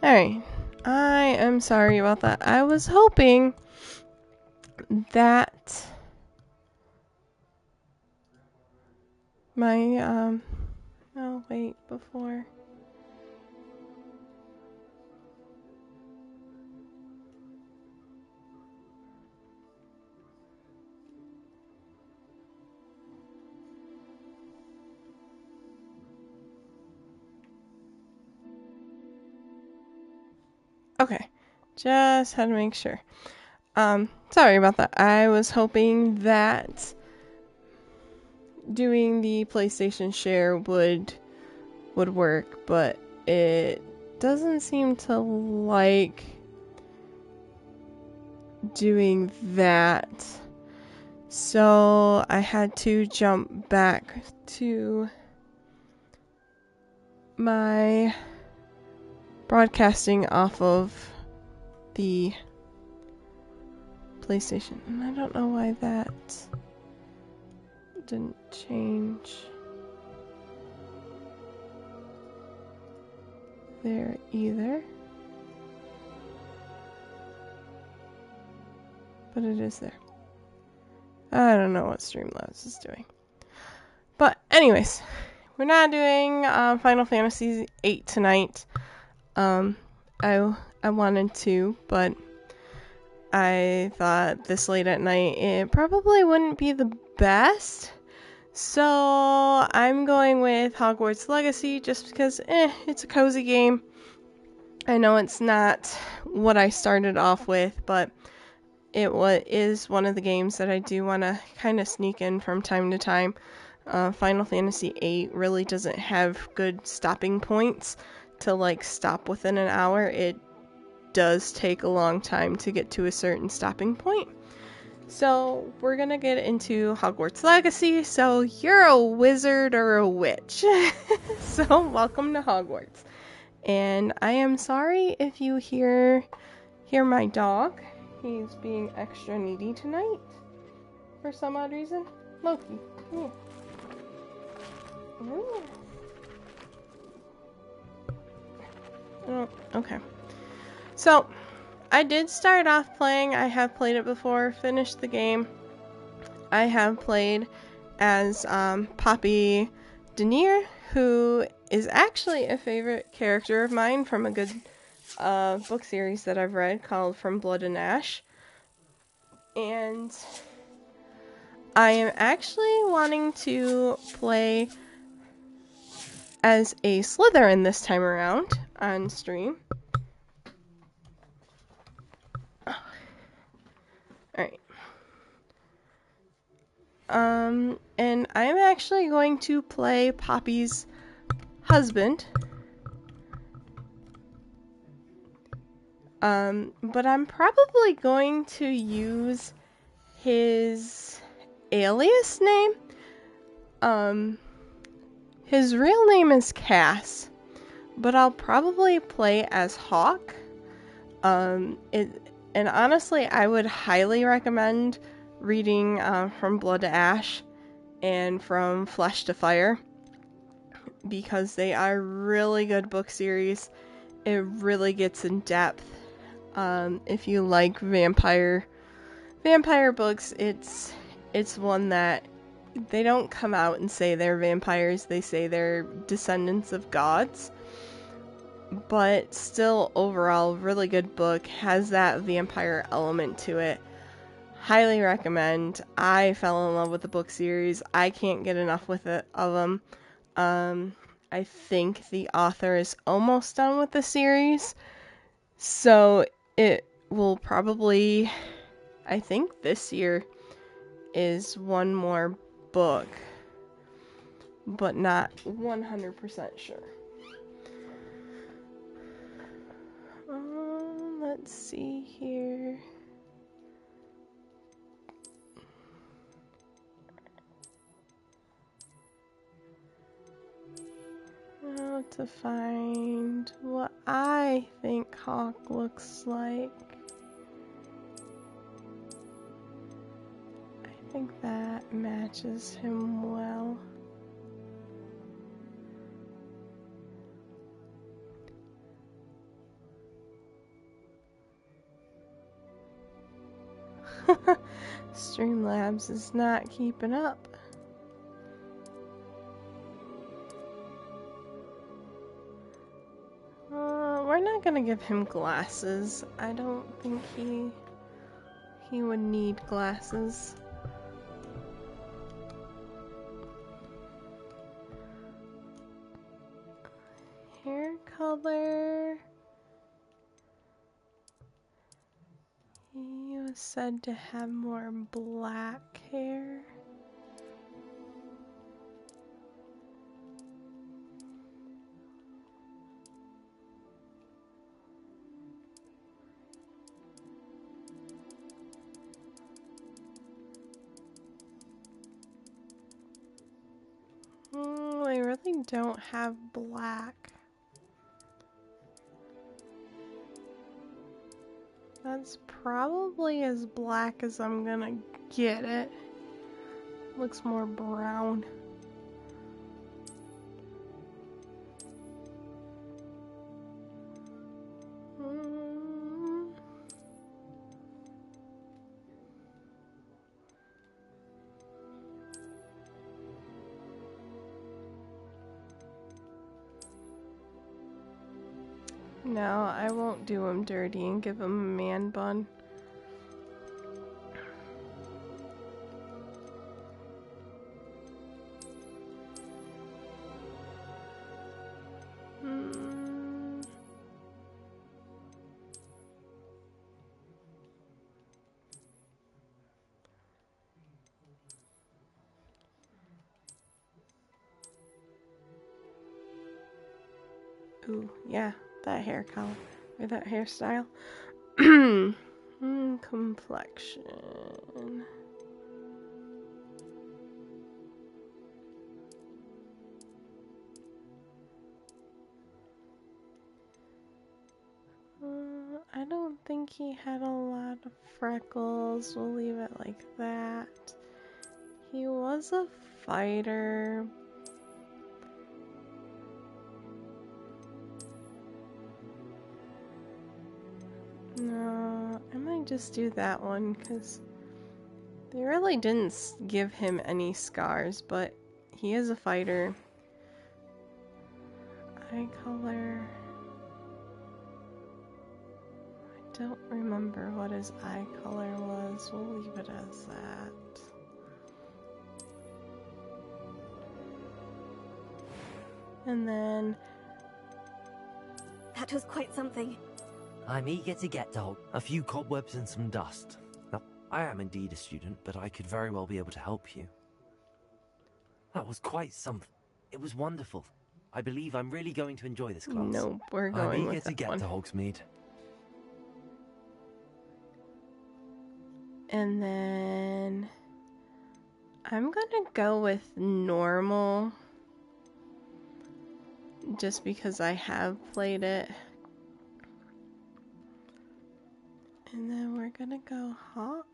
Alright, I am sorry about that. I was hoping that my, oh wait, before. Okay, just had to make sure. Sorry about that. I was hoping that doing the PlayStation share would work, but it doesn't seem to like doing that. So I had to jump back to my broadcasting off of the PlayStation. And I don't know why that didn't change there either. But it is there. I don't know what Streamlabs is doing. But anyways, we're not doing Final Fantasy VIII tonight. I wanted to, but I thought this late at night it probably wouldn't be the best. So I'm going with Hogwarts Legacy just because it's a cozy game. I know it's not what I started off with, but it is one of the games that I do want to kind of sneak in from time to time. Final Fantasy VIII really doesn't have good stopping points to like stop within an hour. It does take a long time to get to a certain stopping point. So we're gonna get into Hogwarts Legacy. So you're a wizard or a witch. So welcome to Hogwarts. And I am sorry if you hear my dog. He's being extra needy tonight for some odd reason. Loki, come here. Ooh. Oh, okay. So, I did start off playing. I have played it before, finished the game. I have played as Poppy Denier, who is actually a favorite character of mine from a good book series that I've read called From Blood and Ash. And I am actually wanting to play as a Slytherin this time around on stream. Alright. And I'm actually going to play Poppy's husband. But I'm probably going to use his alias name. His real name is Cass, but I'll probably play as Hawk. And honestly, I would highly recommend reading From Blood to Ash and From Flesh to Fire, because they are really good book series. It really gets in depth. If you like vampire books, it's one that they don't come out and say they're vampires. They say they're descendants of gods. But still, overall, really good book. Has that vampire element to it. Highly recommend. I fell in love with the book series. I can't get enough of them. I think the author is almost done with the series. So it will probably, I think this year is one more book, but not 100% sure. Let's see here. How to find what I think Hawk looks like. I think that matches him well. Streamlabs is not keeping up. We're not gonna give him glasses. I don't think he would need glasses. Hair color. He was said to have more black hair. They really don't have black. That's probably as black as I'm gonna get it. Looks more brown. No, I won't do him dirty and give him a man bun. Ooh, yeah, that hair color, or that hairstyle. Complexion. I don't think he had a lot of freckles. We'll leave it like that. He was a fighter. No, I might just do that one because they really didn't give him any scars, but he is a fighter. Eye color. I don't remember what his eye color was. We'll leave it as that. And then... That was quite something. I'm eager to get to a few cobwebs and some dust. Now, I am indeed a student, but I could very well be able to help you. That was quite something. It was wonderful. I believe I'm really going to enjoy this class. No, we're going with that one. I'm eager to get to Hogsmeade. And then... I'm gonna go with normal. Just because I have played it. And then we're gonna go hawk.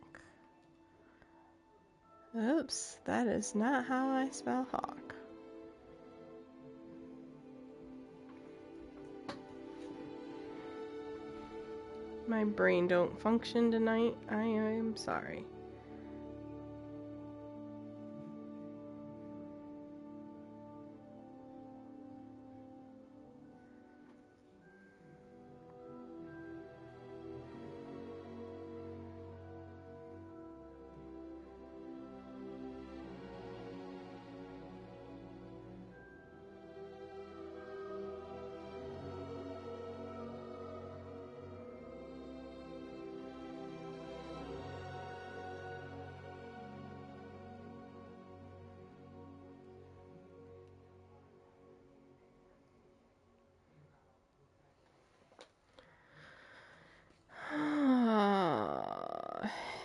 Oops, that is not how I spell hawk. My brain don't function tonight. I am sorry.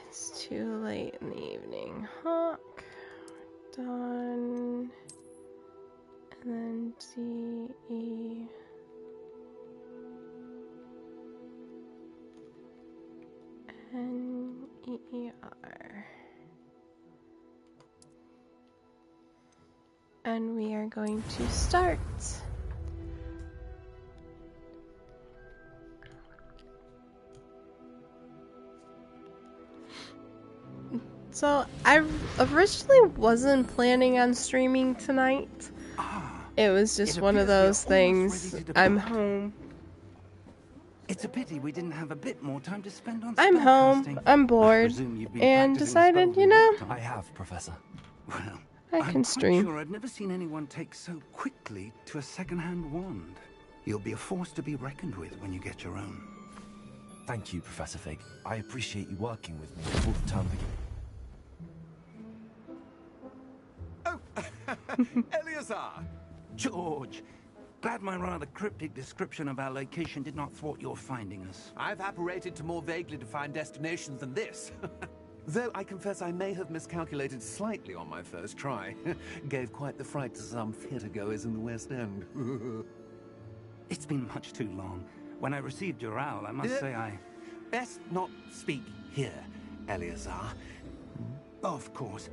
It's too late in the evening. Hawk. Done. And then D-E. N-E-E-R. And we are going to start. So, I originally wasn't planning on streaming tonight. It was just one of those things. I'm home. It's a pity we didn't have a bit more time to spend on I'm home, spellcasting. I'm bored, Presume you've been and practicing decided, spells you in know, your time. I have, Professor. Well, I I'm can stream. quite sure I've never seen anyone take so quickly to a second-hand wand. You'll be a force to be reckoned with when you get your own. Thank you, Professor Fig. I appreciate you working with me before the term begins. Oh, Eleazar! George! Glad my rather cryptic description of our location did not thwart your finding us. I've apparated to more vaguely defined destinations than this. Though I confess I may have miscalculated slightly on my first try. Gave quite the fright to some theatre-goers in the West End. It's been much too long. When I received your owl, I must say I... Best not speak here, Eleazar. Of course.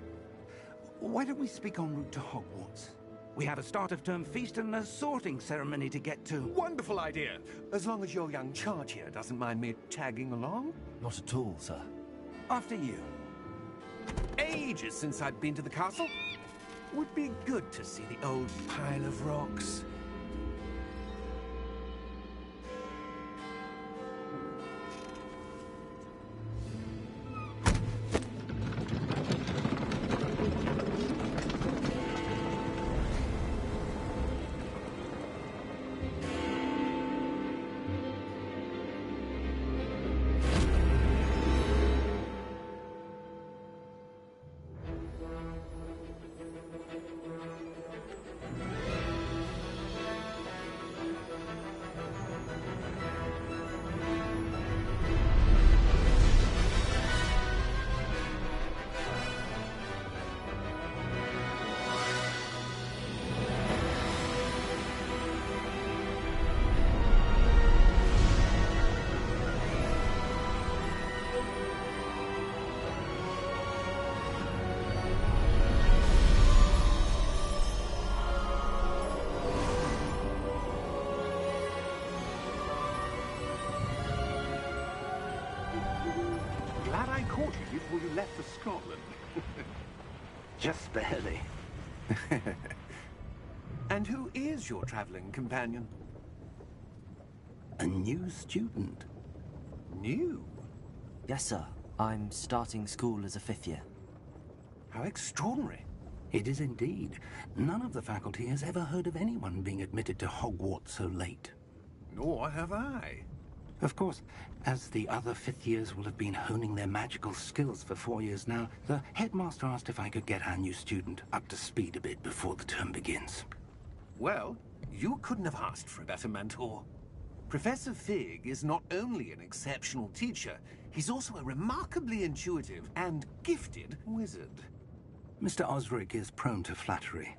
Why don't we speak en route to Hogwarts? We have a start-of-term feast and a sorting ceremony to get to. Wonderful idea! As long as your young charge here doesn't mind me tagging along. Not at all, sir. After you. Ages since I'd been to the castle. Would be good to see the old pile of rocks. Glad I caught you before you left for Scotland. Just barely. And who is your traveling companion? A new student. New? Yes, sir. I'm starting school as a 5th year. How extraordinary. It is indeed. None of the faculty has ever heard of anyone being admitted to Hogwarts so late. Nor have I. Of course, as the other 5th years will have been honing their magical skills for 4 years now, the headmaster asked if I could get our new student up to speed a bit before the term begins. Well, you couldn't have asked for a better mentor. Professor Fig is not only an exceptional teacher, he's also a remarkably intuitive and gifted wizard. Mr. Osric is prone to flattery.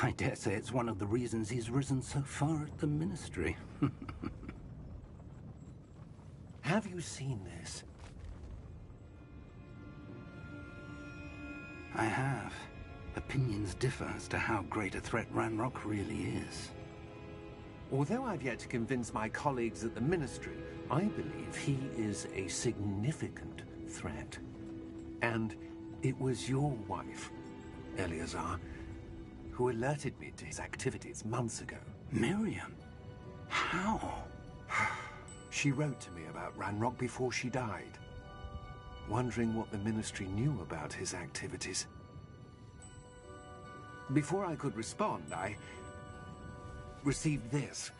I dare say it's one of the reasons he's risen so far at the ministry. Have you seen this? I have. Opinions differ as to how great a threat Ranrock really is. Although I've yet to convince my colleagues at the Ministry, I believe he is a significant threat. And it was your wife, Eleazar, who alerted me to his activities months ago. Miriam? How? She wrote to me about Ranrock before she died, wondering what the Ministry knew about his activities. Before I could respond, I received this.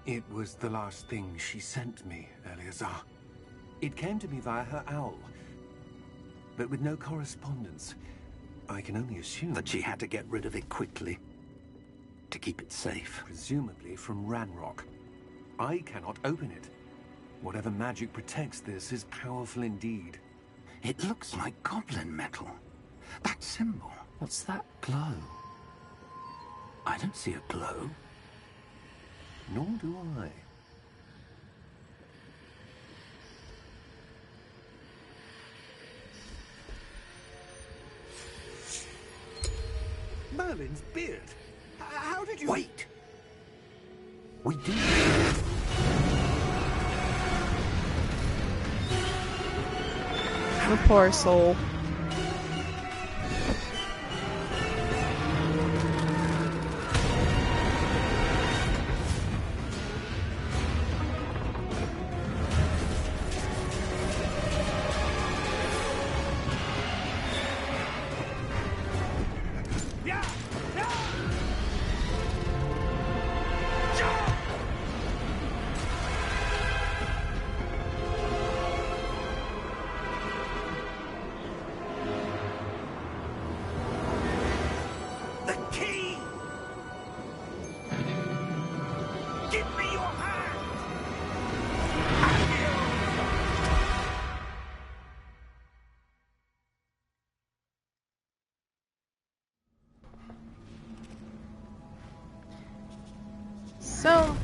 It was the last thing she sent me, Eleazar. It came to me via her owl, but with no correspondence. I can only assume That she had to get rid of it quickly, to keep it safe. presumably from Ranrock. I cannot open it. Whatever magic protects this is powerful indeed. It looks like goblin metal. That symbol. What's that glow? I don't see a glow. Nor do I. Merlin's beard. How did you... Wait! We did. The poor soul. So,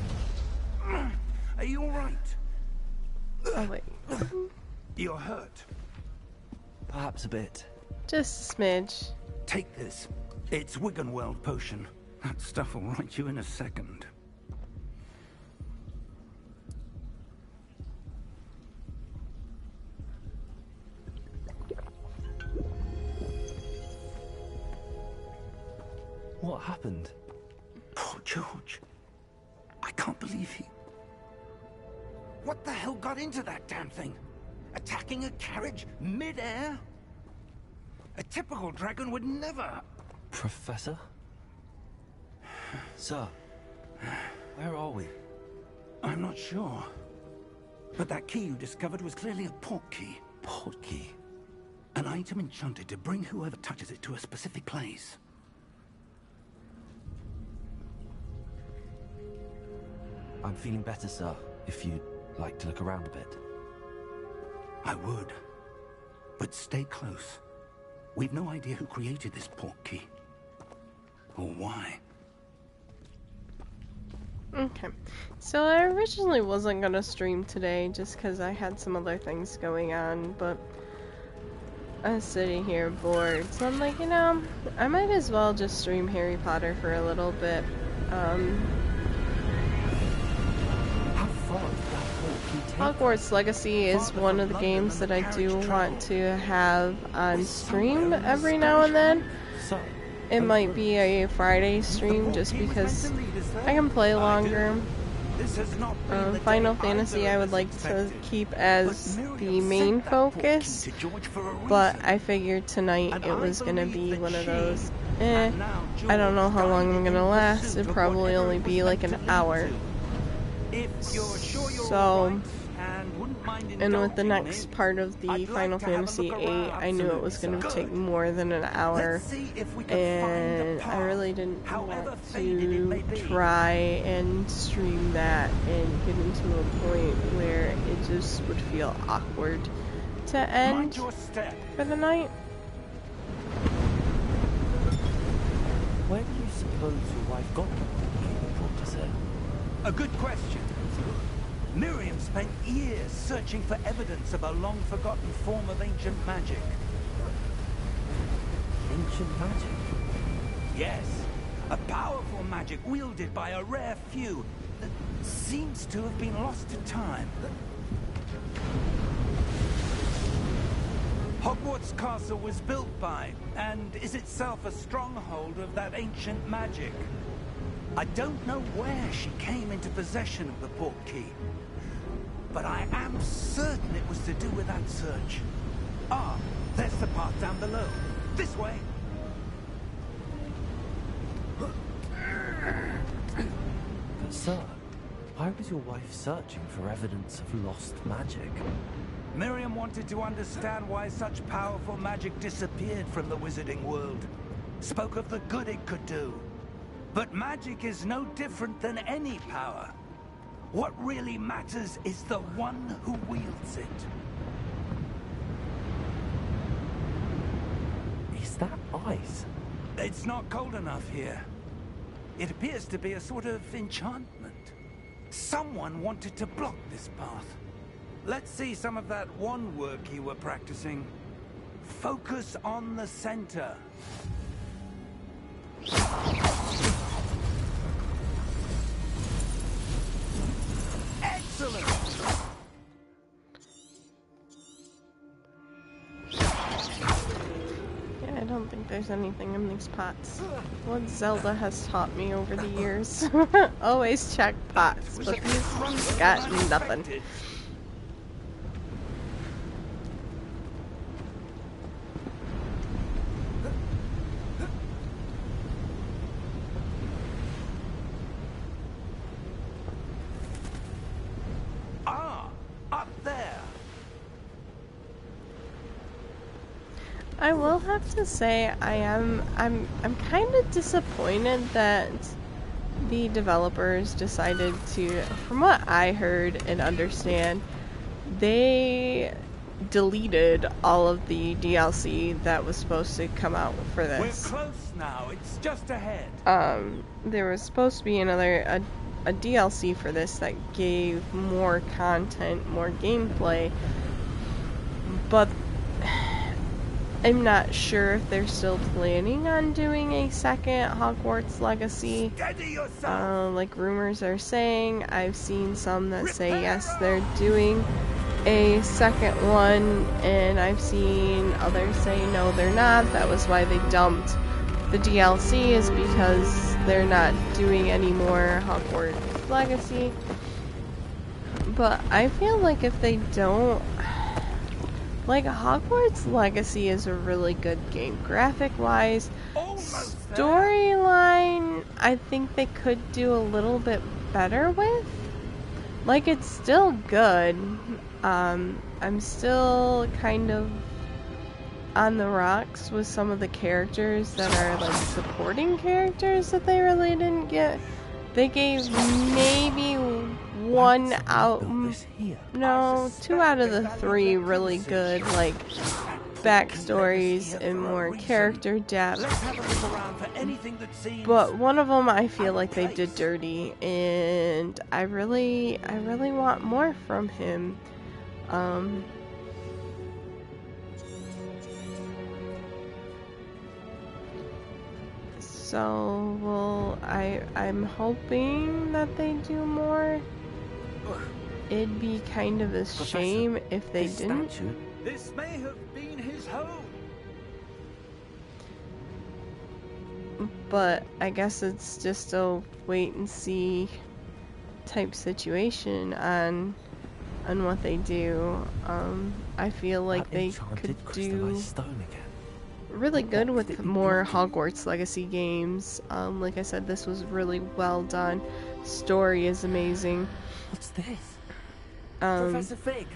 Are you all right? oh wait, You're hurt. Perhaps a bit. just a smidge. Take this. It's Wiggenweld potion. That stuff will right you in a second. What happened? Poor George. I can't believe he... What the hell got into that damn thing? Attacking a carriage mid-air? A typical dragon would never... Professor? Sir, where are we? I'm not sure. But that key you discovered was clearly a port key. Port key? An item enchanted to bring whoever touches it to a specific place. I'm feeling better, sir, if you'd like to look around a bit. I would. But stay close. We've no idea who created this port key. Or why. Okay, so I originally wasn't gonna stream today just because I had some other things going on, but I was sitting here bored, so I'm like, you know, I might as well just stream Harry Potter for a little bit. How far did that port key take? Hogwarts Legacy is one of the games that I do want to have on stream every now and then. Sir, It might be a Friday stream just because I can play longer. Final Fantasy I would like to keep as the main focus, but I figured tonight it was going to be one of those, I don't know how long I'm going to last. It'd probably only be like an hour. So, and with the next part of the Final Fantasy VIII, I knew it was going to take more than an hour, and I really didn't want to try and stream that and get into a point where it just would feel awkward to end for the night. where do you suppose your wife got the port key that brought us here? A good question. Miriam spent years searching for evidence of a long-forgotten form of ancient magic. Ancient magic? Yes, a powerful magic wielded by a rare few that seems to have been lost to time. Hogwarts Castle was built by, and is itself a stronghold of that ancient magic. I don't know where she came into possession of the port key, but I am certain it was to do with that search. Ah, there's the path down below. This way. But sir, why was your wife searching for evidence of lost magic? Miriam wanted to understand why such powerful magic disappeared from the wizarding world. Spoke of the good it could do. But magic is no different than any power. What really matters is the one who wields it. Is that ice? It's not cold enough here. It appears to be a sort of enchantment. Someone wanted to block this path. Let's see some of that wand work you were practicing. Focus on the center. Excellent! think there's anything in these pots. What Zelda has taught me over the years. Always check pots, but these got nothing. I will have to say I'm kind of disappointed that the developers decided to, from what I heard and understand, they deleted all of the DLC that was supposed to come out for this. We're close now. It's just ahead. There was supposed to be another a DLC for this that gave more content, more gameplay, but I'm not sure if they're still planning on doing a second Hogwarts Legacy. Like rumors are saying. I've seen some that say yes, they're doing a second one, and I've seen others say no, they're not. That was why they dumped the DLC, is because they're not doing any more Hogwarts Legacy. But I feel like if they don't, like, Hogwarts Legacy is a really good game, graphic-wise. Storyline, I think they could do a little bit better with. Like, it's still good. I'm still kind of on the rocks with some of the characters that are, like, supporting characters that they really didn't get. They gave maybe 1 out, no, 2 out of the 3 really good, like, backstories and more character depth. But one of them I feel like they did dirty, and I really want more from him. So, well, I'm hoping that they do more. It'd be kind of a shame if they didn't. This may have been his home. But I guess it's just a wait and see type situation on what they do. I feel like they could do really good with more Hogwarts Legacy games. Like I said, this was really well done. Story is amazing. What's this? Professor Fig.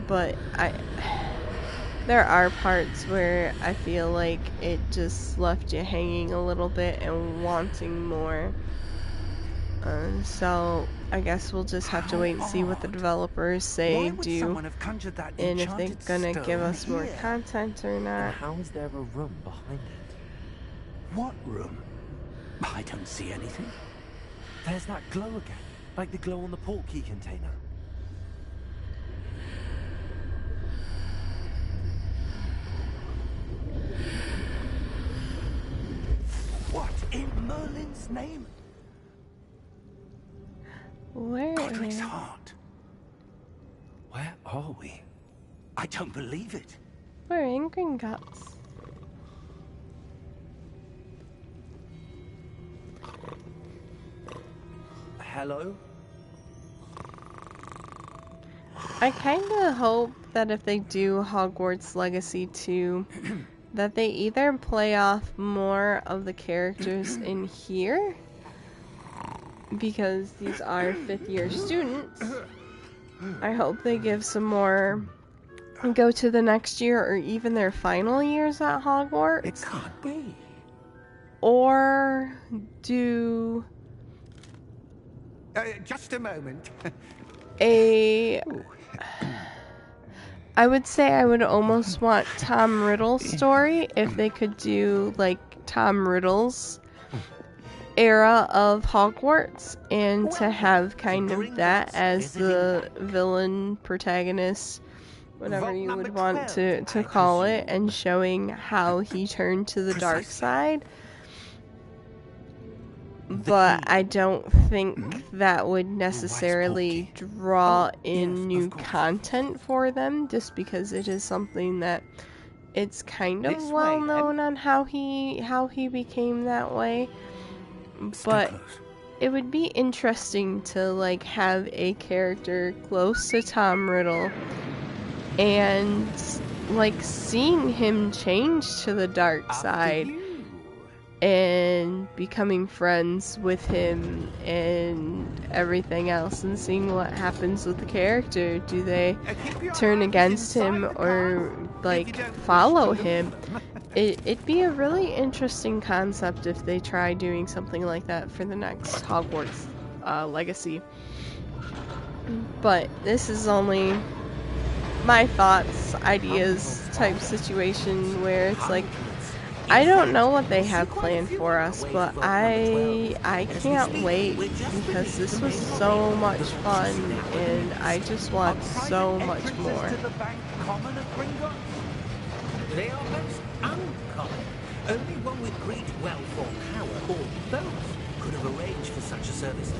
But there are parts where I feel like it just left you hanging a little bit and wanting more. So I guess we'll just have to wait and see what the developers say, do, and if they're gonna give us more content or not. How is there a room behind it? What room? I don't see anything. There's that glow again, like the glow on the portkey container. What in Merlin's name? Where? Godric's heart. Where are we? I don't believe it. We're in Gringotts. Hello? I kinda hope that if they do Hogwarts Legacy 2, that they either play off more of the characters in here, because these are 5th year students. I hope they give some more, go to the next year or even their final years at Hogwarts. It can't be. Or do Just a moment. I would say I would almost want Tom Riddle's story if they could do, like, Tom Riddle's era of Hogwarts, and to have kind of that as the villain protagonist, whatever you would want to call it, and showing how he turned to the dark side. But I don't think that would necessarily draw in new content for them, just because it is something that it's kind of This well way, known on how he became that way, Stay but close. it would be interesting to like have a character close to Tom Riddle and like seeing him change to the dark After side you. and becoming friends with him and everything else, and seeing what happens with the character. Do they Keep your turn arms against inside him the or castle if like you don't wish follow to him? lose them. It'd be a really interesting concept if they try doing something like that for the next Hogwarts Legacy. But this is only my thoughts, ideas type situation where it's like, I don't know what they have planned for us, but I can't wait because this was so much fun and I just want so much more. To the bank common at Gringotts? They are most uncommon. Only one with great wealth or power, or both, could have arranged for such a service.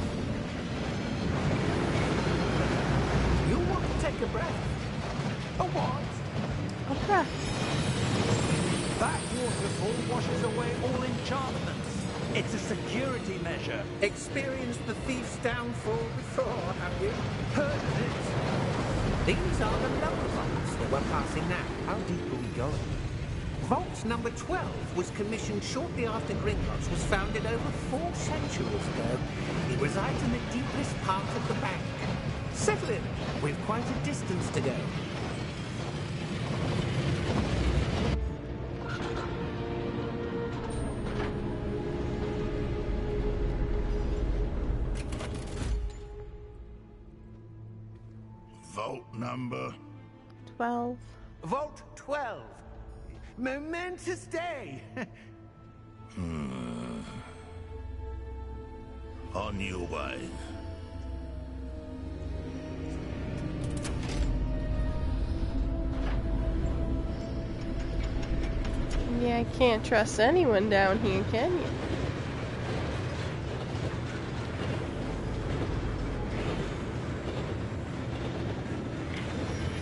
You'll want to take a breath. A what? Okay. That waterfall washes away all enchantments. It's a security measure. Experienced the thief's downfall before, have you? Heard of it? These are the number vaults that we're passing now. How deep are we going? Vault number 12 was commissioned shortly after Gringotts was founded over 4 centuries ago. It resides in the deepest part of the bank. Settle in. We've quite a distance to go. Vault number. 12. Vault 12. Momentous day. On your way. Yeah, I can't trust anyone down here, can you?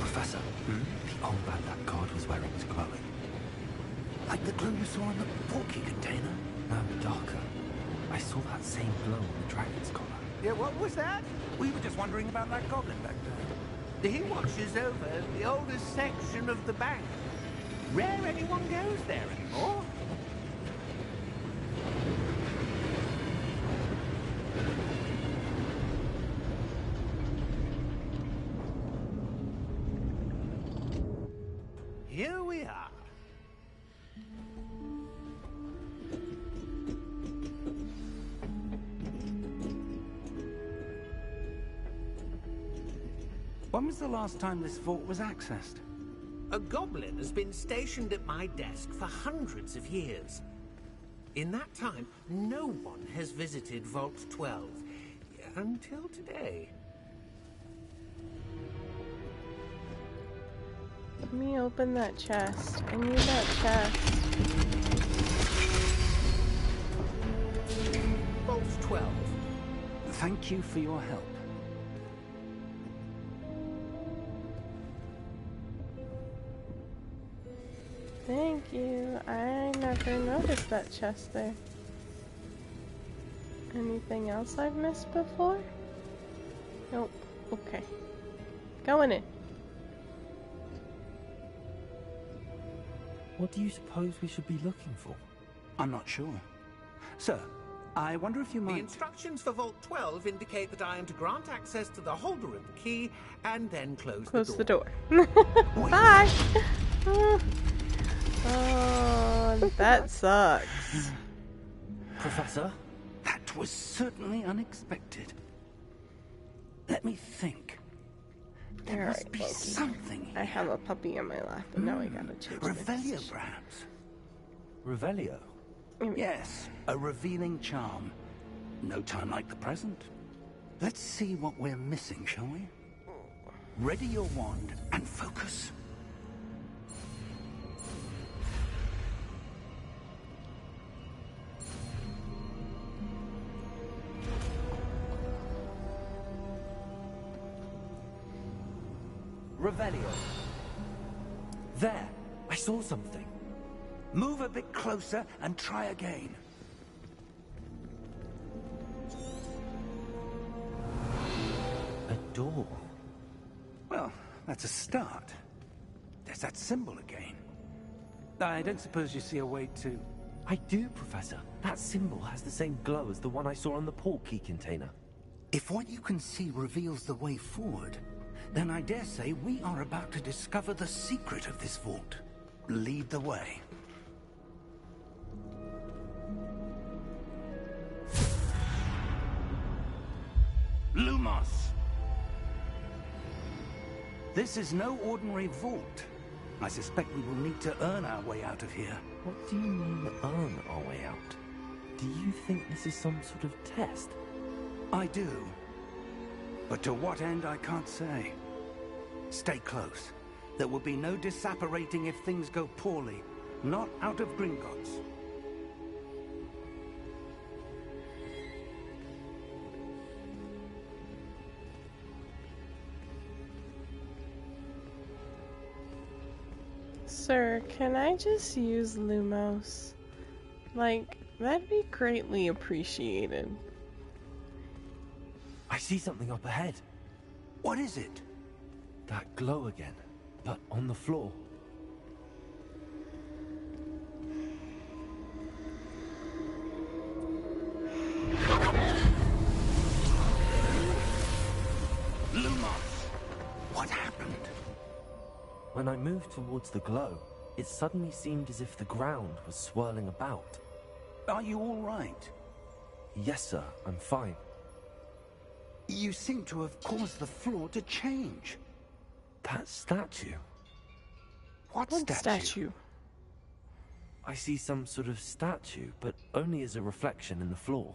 Professor, the old man that guard was wearing is glowing. Like the glow you saw in the portkey container? No, darker. I saw that same glow on the dragon's collar. Yeah, what was that? We were just wondering about that goblin back there. He watches over the oldest section of the bank. Rare anyone goes there anymore. Here we are. When was the last time this vault was accessed? A goblin has been stationed at my desk for hundreds of years. In that time, no one has visited Vault 12 until today. Let me open that chest. I need that chest. Vault 12. Thank you for your help. Thank you. I never noticed that chest there. Anything else I've missed before? Nope. Okay. Going in. What do you suppose we should be looking for? I'm not sure. Sir, I wonder if you The might... instructions for Vault 12 indicate that I am to grant access to the holder of the key and then close Close the door. the door. Bye! Oh, that sucks. Professor? That was certainly unexpected. Let me think. There must Alright, be Loki. something I here. have a puppy on my lap, and now I gotta choose my Revelio, decision. perhaps. Revelio? Yes, a revealing charm. No time like the present. Let's see what we're missing, shall we? Ready your wand and focus. Revelio. There! I saw something. Move a bit closer and try again. A door. Well, that's a start. There's that symbol again. I don't suppose you see a way to... I do, Professor. That symbol has the same glow as the one I saw on the portkey container. If what you can see reveals the way forward, then I dare say we are about to discover the secret of this vault. Lead the way. Lumos! This is no ordinary vault. I suspect we will need to earn our way out of here. What do you mean, earn our way out? Do you think this is some sort of test? I do. But to what end, I can't say. Stay close. There will be no disapparating if things go poorly. Not out of Gringotts. Sir, can I just use Lumos? Like, that'd be greatly appreciated. I see something up ahead. What is it? That glow again, but on the floor. Lumos! What happened? When I moved towards the glow, it suddenly seemed as if the ground was swirling about. Are you all right? Yes, sir, I'm fine. You seem to have caused the floor to change. That statue. What What statue? I see some sort of statue, but only as a reflection in the floor.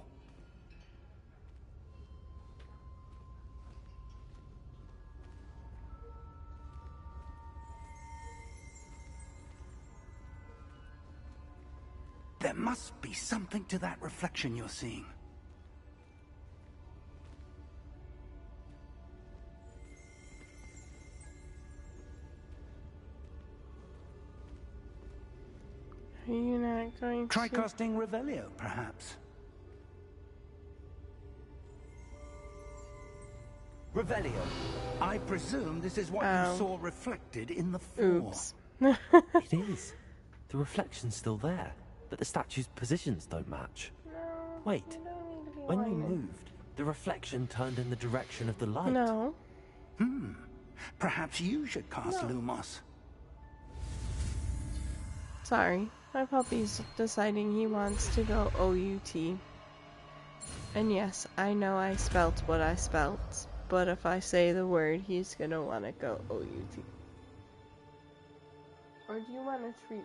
There must be something to that reflection you're seeing. Are you not going Try to... casting Revelio, perhaps. Revelio! I presume this is what Oh. you saw reflected in the floor. Oops. It is. The reflection's still there, but the statue's positions don't match. Wait, when you moved, the reflection turned in the direction of the light. No. Perhaps you should cast Lumos. Sorry. My puppy's deciding he wants to go OUT. And yes, I know I spelt what I spelt, but if I say the word, he's gonna want to go OUT. Or do you want a treat?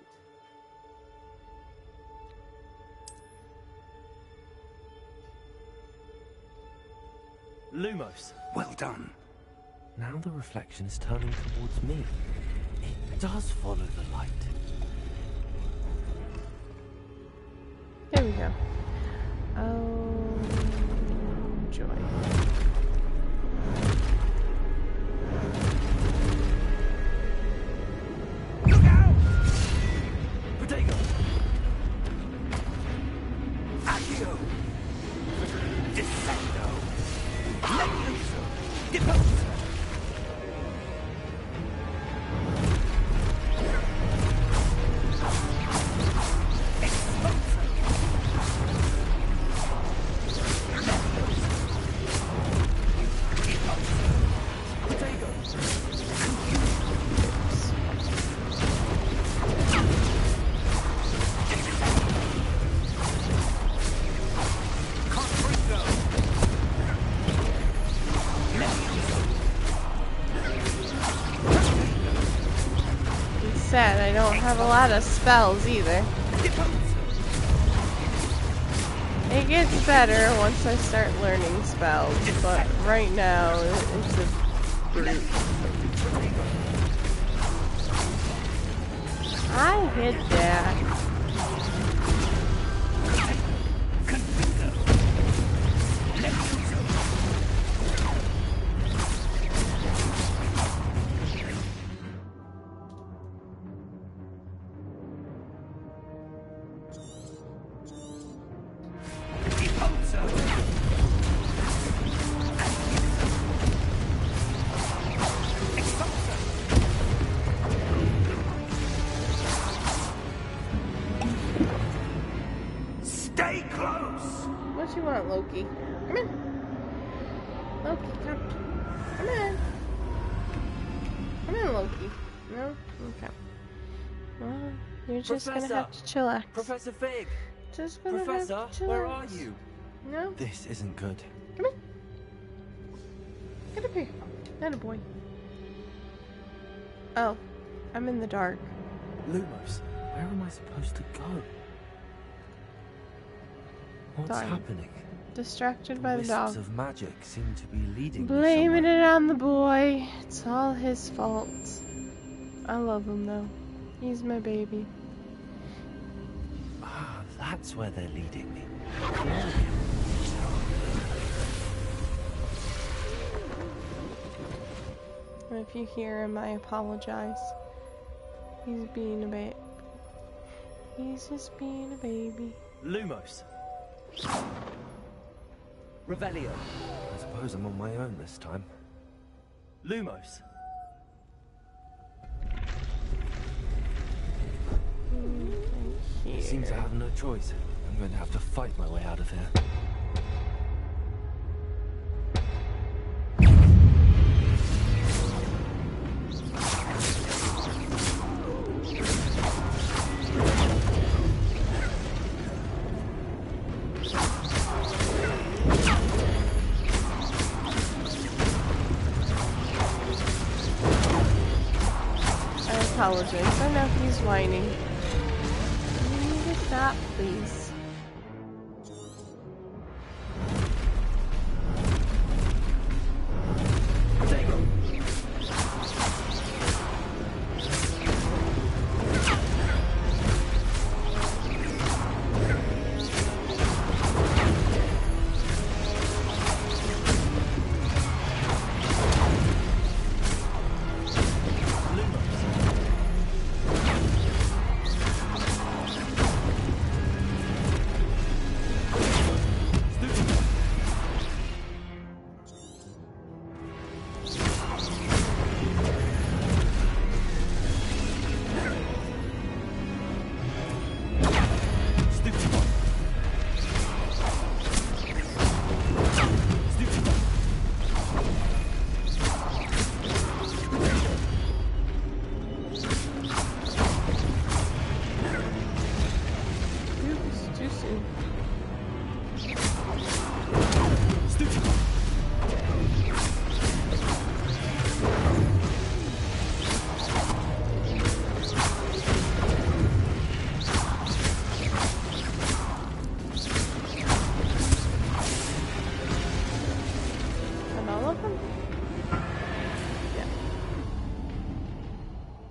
Lumos! Well done. Now the reflection is turning towards me. It does follow the light. There we go. Oh, joy. Look out! Protego! Accio! Descendo! Levioso! Deposo! Sad, I don't have a lot of spells either. It gets better once I start learning spells, but right now it's a brute. I hit that. close! What you want, Loki? Come in. Loki, come. Come in. Come in, Loki. No? Okay. Well, you're just gonna have to chillax. Professor Fig! Just gonna Professor, have to chillax. where are you? No? This isn't good. Come in. Get up here. Attaboy. Oh, I'm in the dark. Lumos, where am I supposed to go? What's Darn. happening? Distracted by the Wisps dog. of magic seem to be leading me Blaming somewhere. it on the boy. It's all his fault. I love him though. He's my baby. Ah, that's where they're leading me. And if you hear him, I apologize. He's being a bit. He's just being a baby. Lumos. Revelio. I suppose I'm on my own this time. Lumos. Here. Seems I have no choice. I'm going to have to fight my way out of here. I apologize. I know he's whining. You need to stop, please.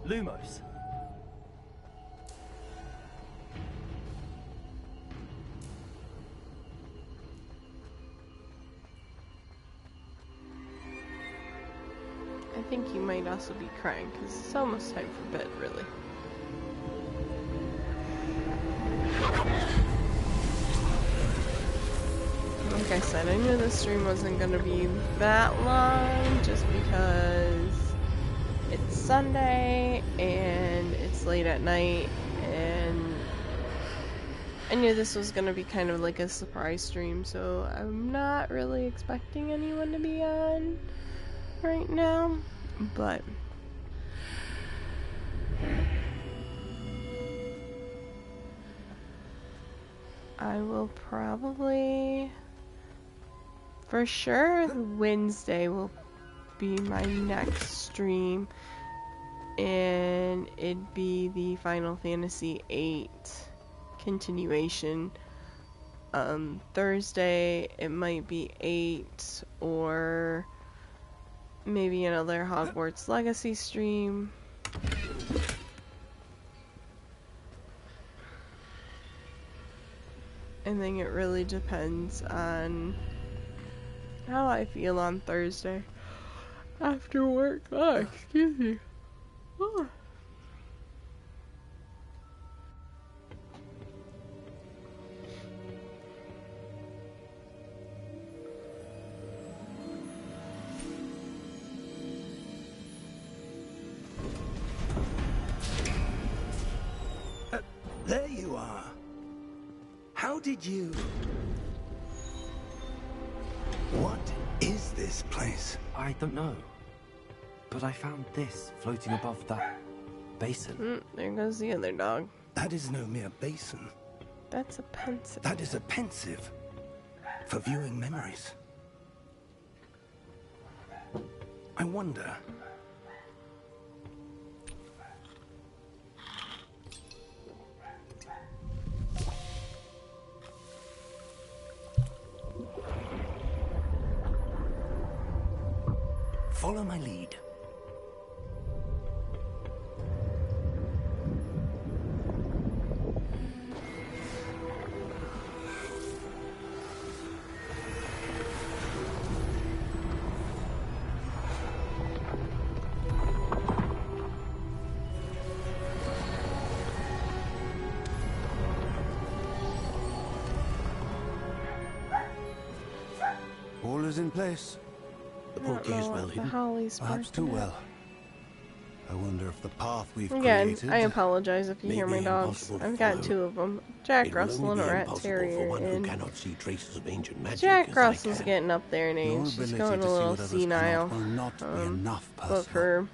Lumos. I think you might also be crying because it's almost time for bed, really. Like I said, I knew the stream wasn't going to be that long just because it's Sunday and it's late at night, and I knew this was going to be kind of like a surprise stream, so I'm not really expecting anyone to be on right now, but I will probably, for sure, Wednesday will be my next stream, and it'd be the Final Fantasy VIII continuation. Thursday it might be 8 or maybe another Hogwarts Legacy stream. I think it really depends on how I feel on Thursday after work. Oh, excuse me. Oh. There you are. How did you... What is this place? I don't know. But I found this floating above that basin. There goes the other dog. That is no mere basin. That's a pensive. That is a pensive for viewing memories. I wonder... Follow my lead. All is in place. The portkey is well hidden. Perhaps too well. I wonder if the path we've Again, created... I apologize if you hear my dogs. I've got two of them. Jack Russell and a rat terrier, and Jack Russell's getting up there in age. He's going a little senile. But for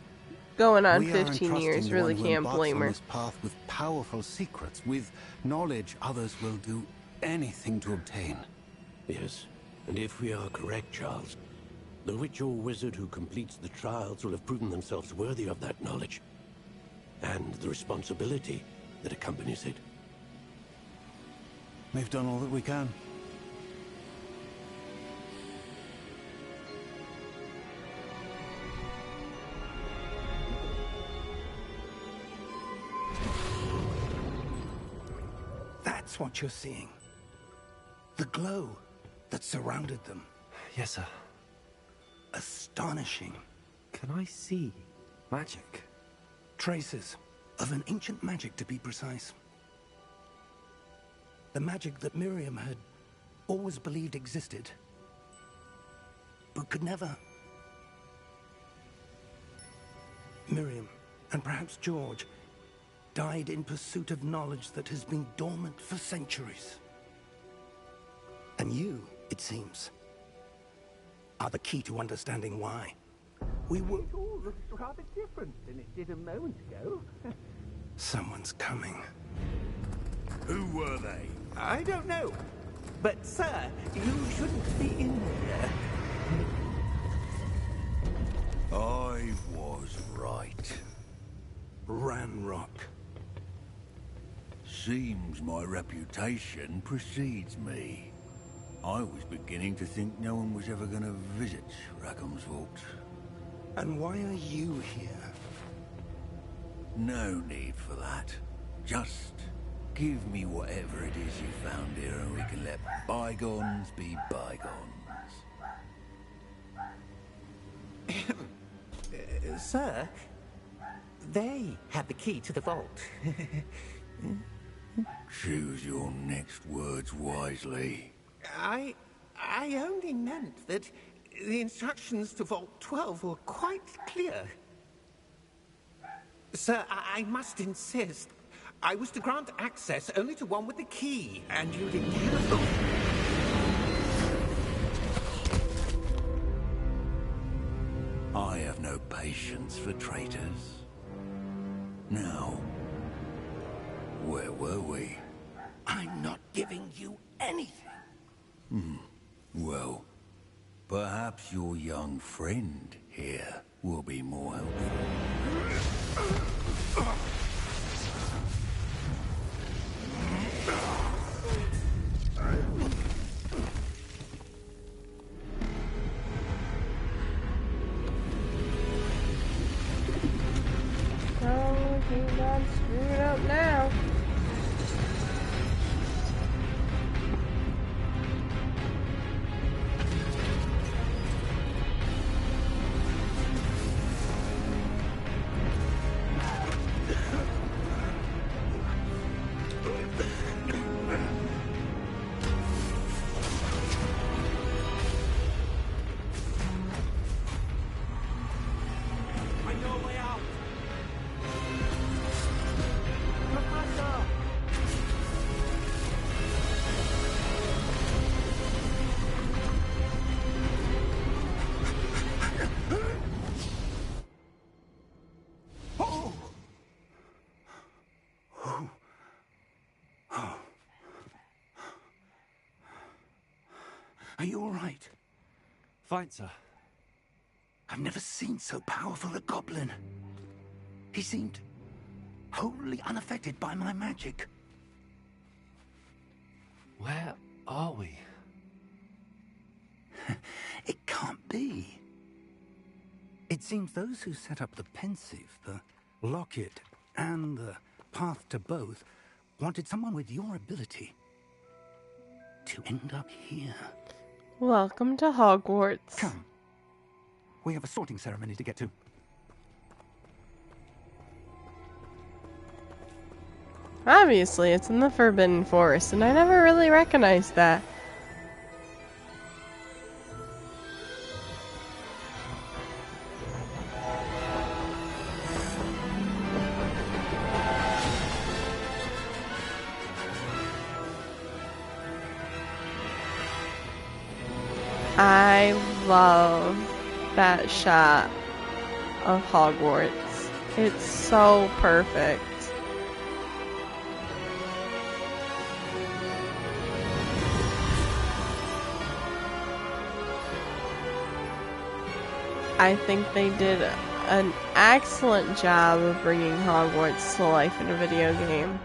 going on 15 years, really can't blame her. This path with powerful secrets, with knowledge others will do anything to obtain. Yes, and if we are correct, Charles, the witch or wizard who completes the trials will have proven themselves worthy of that knowledge, and the responsibility that accompanies it. We've done all that we can. That's what you're seeing. The glow that surrounded them. Yes, sir. Astonishing. Can I see magic? Traces of an ancient magic, to be precise. The magic that Miriam had always believed existed, but could never. Miriam, and perhaps George, died in pursuit of knowledge that has been dormant for centuries. And you, it seems, are the key to understanding why. We were... It all looks rather different than it did a moment ago. Someone's coming. Who were they? I don't know. But, sir, you shouldn't be in here. I was right. Ranrock. Seems my reputation precedes me. I was beginning to think no one was ever going to visit Rackham's Vault. And why are you here? No need for that. Just give me whatever it is you found here and we can let bygones be bygones. Sir, they had the key to the vault. Choose your next words wisely. I only meant that the instructions to Vault 12 were quite clear. Sir, I must insist. I was to grant access only to one with the key, and you didn't have them. I have no patience for traitors. Now, where were we? I'm not giving you anything. Well, perhaps your young friend here will be more helpful. Oh, he got screwed up now. Are you all right? Fine, sir. I've never seen so powerful a goblin. He seemed wholly unaffected by my magic. Where are we? It can't be. It seems those who set up the pensive, the locket, and the path to both wanted someone with your ability to end up here. Welcome to Hogwarts. Come. We have a sorting ceremony to get to. Obviously, it's in the Forbidden Forest, and I never really recognized that. I love that shot of Hogwarts. It's so perfect. I think they did an excellent job of bringing Hogwarts to life in a video game.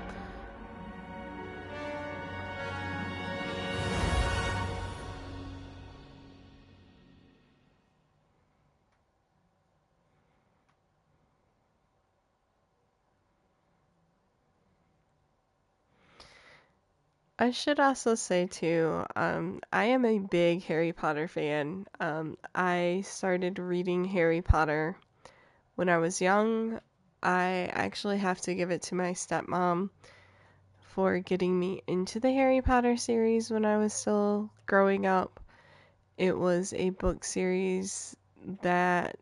I should also say too, I am a big Harry Potter fan. I started reading Harry Potter when I was young. I actually have to give it to my stepmom for getting me into the Harry Potter series when I was still growing up. It was a book series that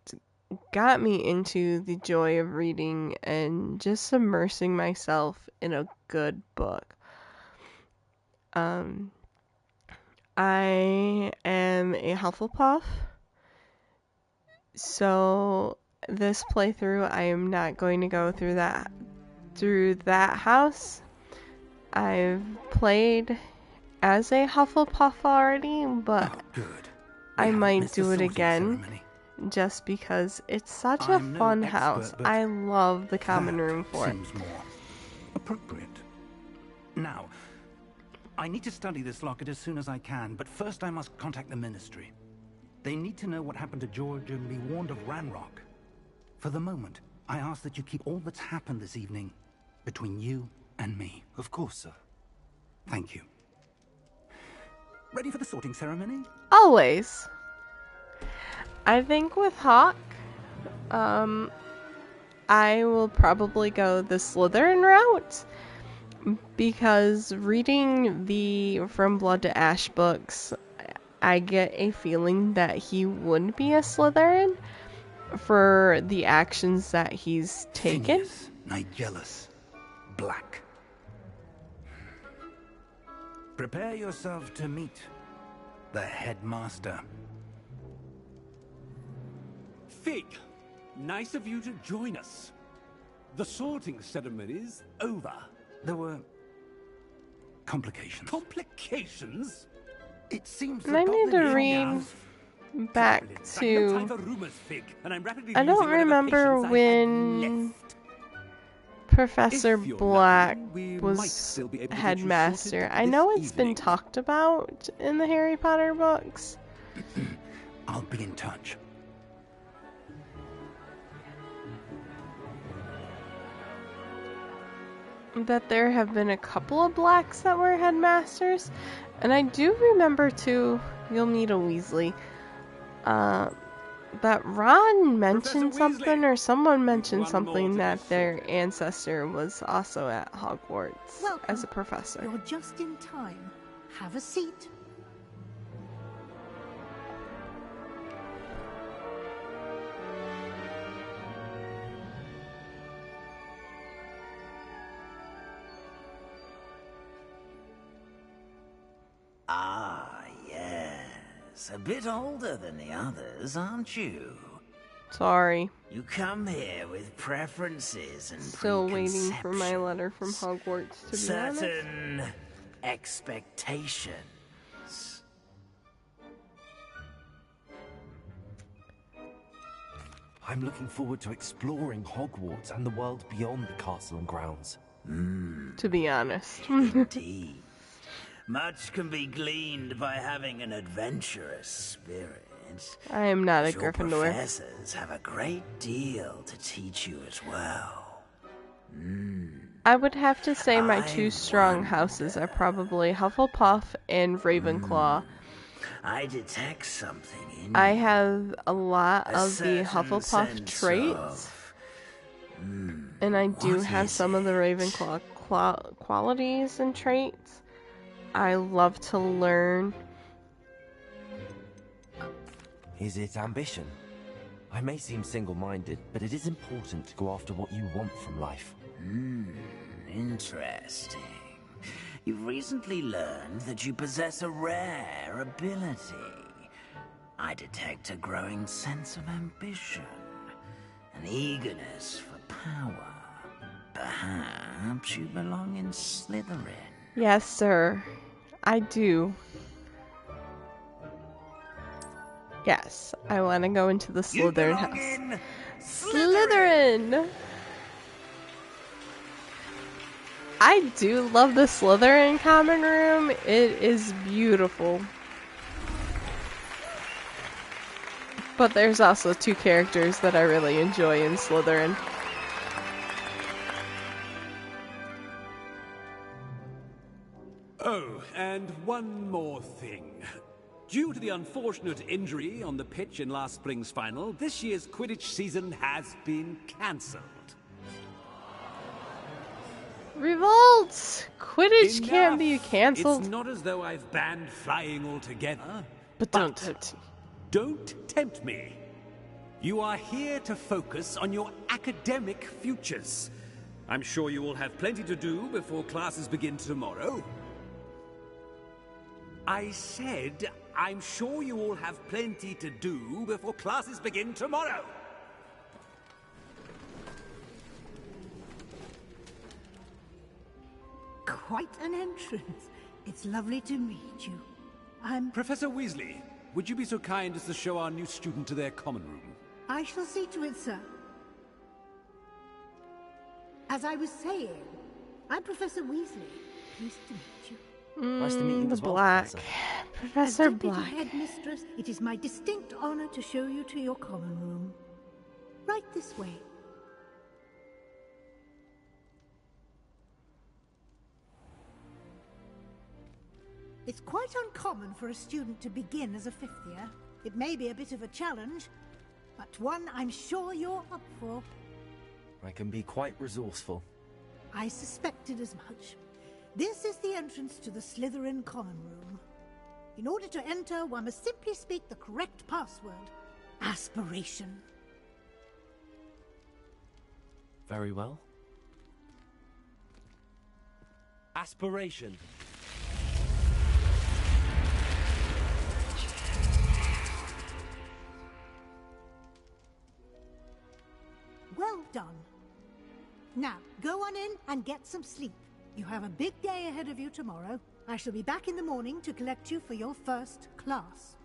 got me into the joy of reading and just immersing myself in a good book. I am a Hufflepuff, so this playthrough I am not going to go through that house. I've played as a Hufflepuff already, but Good. I We haven't might missed do the it sorting again ceremony. just because it's such a I'm no fun expert, house. but I love the common that room for it. seems more appropriate. Now, I need to study this locket as soon as I can, but first I must contact the Ministry. They need to know what happened to George and be warned of Ranrock. For the moment, I ask that you keep all that's happened this evening between you and me. Of course, sir. Thank you. Ready for the sorting ceremony? Always. I think with Hawk, I will probably go the Slytherin route, because reading the From Blood to Ash books, I get a feeling that he would be a Slytherin for the actions that he's taken. Phineas, Nigellus, Black. Prepare yourself to meet the headmaster. Fig, nice of you to join us. The sorting ceremony's over. There were complications. Complications? It seems And I need to read back No time to... for rumors, Fig, and I'm rapidly I don't losing whatever remember patience I had when left. Professor If you're Black lucky, we might was still be able to get you headmaster. sorted I know this it's been evening. talked about in the Harry Potter books. I'll be in touch. That there have been a couple of Blacks that were headmasters. And I do remember too, you'll meet a Weasley, that Ron mentioned Professor something, Weasley, or someone mentioned one more something to that this their sorting. ancestor was also at Hogwarts Welcome. as a professor. You're just in time. Have a seat. Ah, yes. A bit older than the others, aren't you? Sorry, You come here with preferences and still waiting for my preconceptions, letter from Hogwarts, to be honest. certain expectations. I'm looking forward to exploring Hogwarts and the world beyond the castle and grounds. To be honest. Indeed. Much can be gleaned by having an adventurous spirit. I am not a Your Gryffindor. professors have a great deal to teach you as well. I would have to say my I two strong houses are probably Hufflepuff and Ravenclaw. I detect something in you. I have a lot A of the certain Hufflepuff sense traits, of- and I do what have is some of the it? Ravenclaw qualities and traits. I love to learn. Is it ambition? I may seem single-minded, but it is important to go after what you want from life. Interesting. You've recently learned that you possess a rare ability. I detect a growing sense of ambition, an eagerness for power. Perhaps you belong in Slytherin. Yes, sir. I do. Yes, I want to go into the You Slytherin belong house. in Slytherin! I do love the Slytherin common room. It is beautiful. But there's also two characters that I really enjoy in Slytherin. Oh, and one more thing. Due to the unfortunate injury on the pitch in last spring's final, this year's Quidditch season has been cancelled. Revolt! Quidditch Enough. can't be cancelled. It's not as though I've banned flying altogether. But don't tempt me. Don't tempt me. You are here to focus on your academic futures. I'm sure you will have plenty to do before classes begin tomorrow. I said, I'm sure you all have plenty to do before classes begin tomorrow. Quite an entrance. It's lovely to meet you. Professor Weasley, would you be so kind as to show our new student to their common room? I shall see to it, sir. As I was saying, I'm Professor Weasley. Pleased to meet you. Nice to meet you The as well, Black. Professor. Professor As Deputy Black. Headmistress, it is my distinct honor to show you to your common room. Right this way. It's quite uncommon for a student to begin as a fifth year. It may be a bit of a challenge, but one I'm sure you're up for. I can be quite resourceful. I suspected as much. This is the entrance to the Slytherin common room. In order to enter, one must simply speak the correct password. Aspiration. Very well. Aspiration. Well done. Now, go on in and get some sleep. You have a big day ahead of you tomorrow. I shall be back in the morning to collect you for your first class.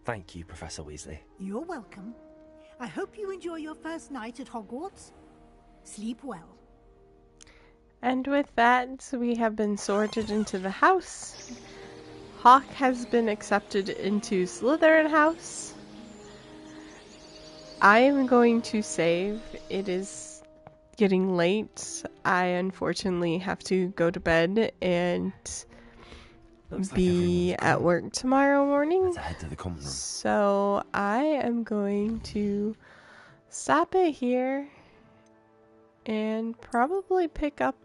Thank you, Professor Weasley. You're welcome. I hope you enjoy your first night at Hogwarts. Sleep well. And with that, we have been sorted into the house. Hawk has been accepted into Slytherin house. I am going to save. It is getting late. I unfortunately have to go to bed and be at work tomorrow morning. Let's head to the common room. So I am going to stop it here and probably pick up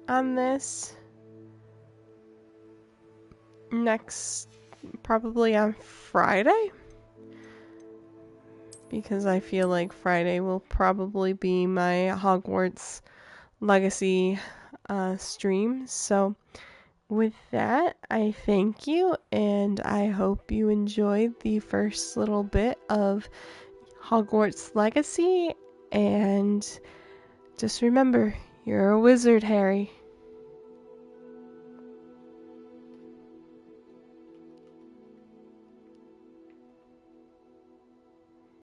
on this next, probably on Friday, because I feel like Friday will probably be my Hogwarts Legacy stream. So with that, I thank you, and I hope you enjoyed the first little bit of Hogwarts Legacy, and just remember, you're a wizard, Harry.